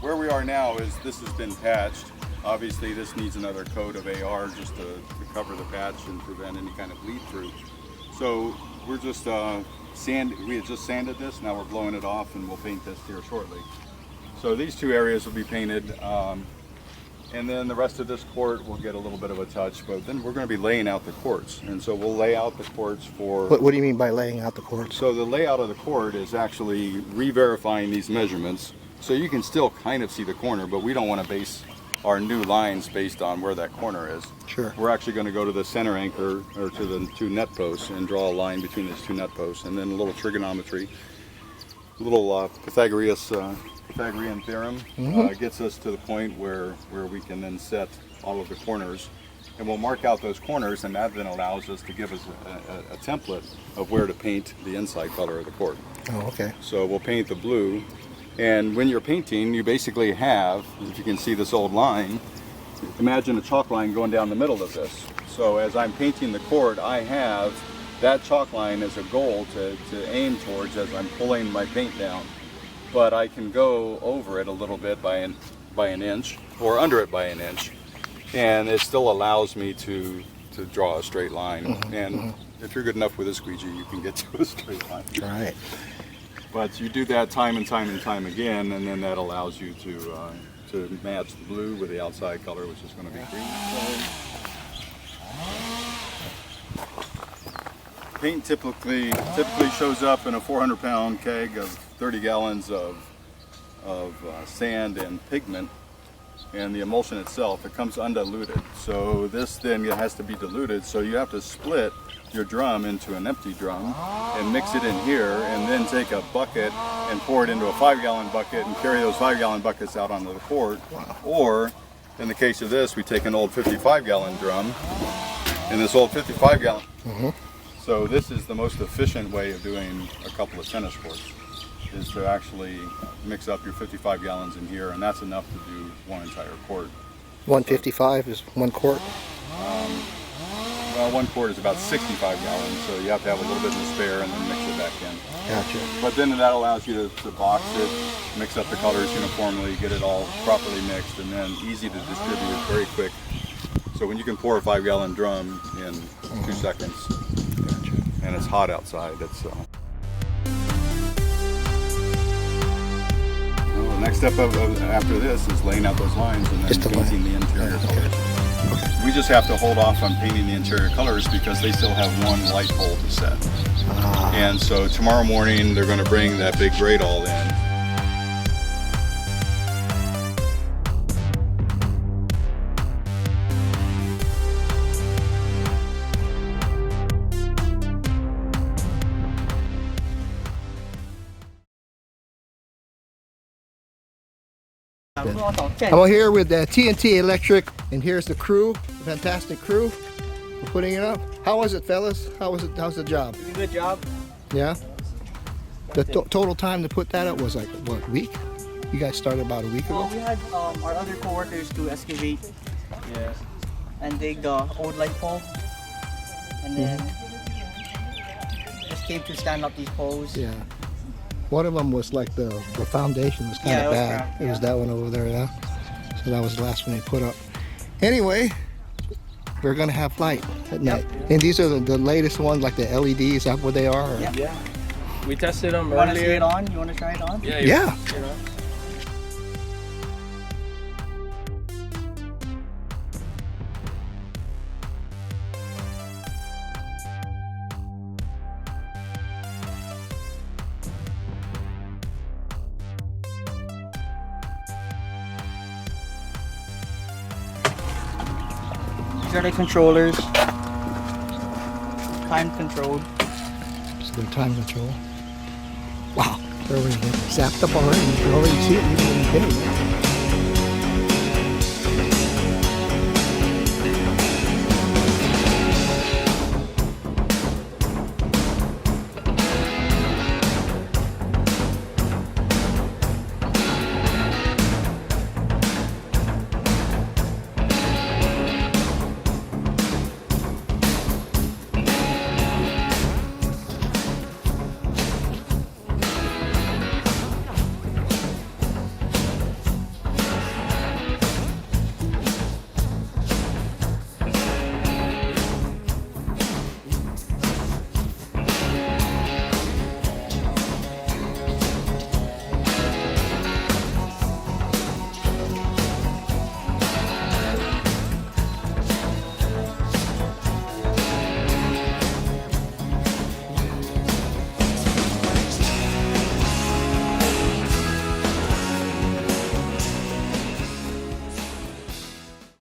where we are now is this has been patched. Obviously this needs another coat of AR just to cover the patch and prevent any kind of bleed through. So we're just we had just sanded this, now we're blowing it off and we'll paint this here shortly. So these two areas will be painted, and then the rest of this court will get a little bit of a touch, but then we're going to be laying out the courts. And so we'll lay out the courts for... What do you mean by laying out the courts? So the layout of the court is actually re-verifying these measurements. So you can still kind of see the corner, but we don't want to base our new lines based on where that corner is. Sure. We're actually going to go to the center anchor, or to the two net posts, and draw a line between those two net posts, and then a little trigonometry, a little Pythagorean theorem gets us to the point where we can then set all of the corners, and we'll mark out those corners, and that then allows us to give us a template of where to paint the inside color of the court. Oh, okay. So we'll paint the blue, and when you're painting, you basically have, if you can see this old line, imagine a chalk line going down the middle of this. So as I'm painting the court, I have that chalk line as a goal to aim towards as I'm pulling my paint down. But I can go over it a little bit by an inch, or under it by an inch, and it still allows me to draw a straight line. If you're good enough with a squeegee, you can get to a straight line. All right. But you do that time and time and time again, and then that allows you to match the blue with the outside color, which is going to be green. Paint typically shows up in a 400-pound keg of 30 gallons of sand and pigment, and the emulsion itself, it comes undiluted. So this then has to be diluted, so you have to split your drum into an empty drum and mix it in here, and then take a bucket and pour it into a 5-gallon bucket and carry those 5-gallon buckets out onto the court. Or in the case of this, we take an old 55-gallon drum, and this old 55-gallon. So this is the most efficient way of doing a couple of tennis courts, is to actually mix up your 55 gallons in here, and that's enough to do one entire court. 155 is one quart? Well, one quart is about 65 gallons, so you have to have a little bit of spare and then mix it back in. Gotcha. But then that allows you to box it, mix up the colors uniformly, get it all properly mixed, and then easy to distribute, very quick. So when you can pour a 5-gallon drum in 2 seconds, and it's hot outside, it's the next step after this is laying out those lines and then painting the interior colors. We just have to hold off on painting the interior colors because they still have one light pole to set. And so tomorrow morning they're going to bring that big grate all in. I'm here with TNT Electric, and here's the crew, fantastic crew. We're putting it up. How was it, fellas? How's the job? Good job. Yeah? The total time to put that up was like, what, a week? You guys started about a week ago? Well, we had our other co-workers to excavate and dig the old light pole, and then just came to stand up these poles. Yeah. One of them was like the foundation was kind of bad. Cracked, It was that one over there, yeah. So that was the last one they put up. Anyway, we're gonna have light at night. And these are the latest ones, like the LEDs. Is that what they are? Or? Yeah. We tested them You want to see earlier. it on? You want to try it on? Yeah. Yeah. You know. These are the controllers. Time controlled. So they're time control. Wow. They're already zapped up already. You can already see it even in the day.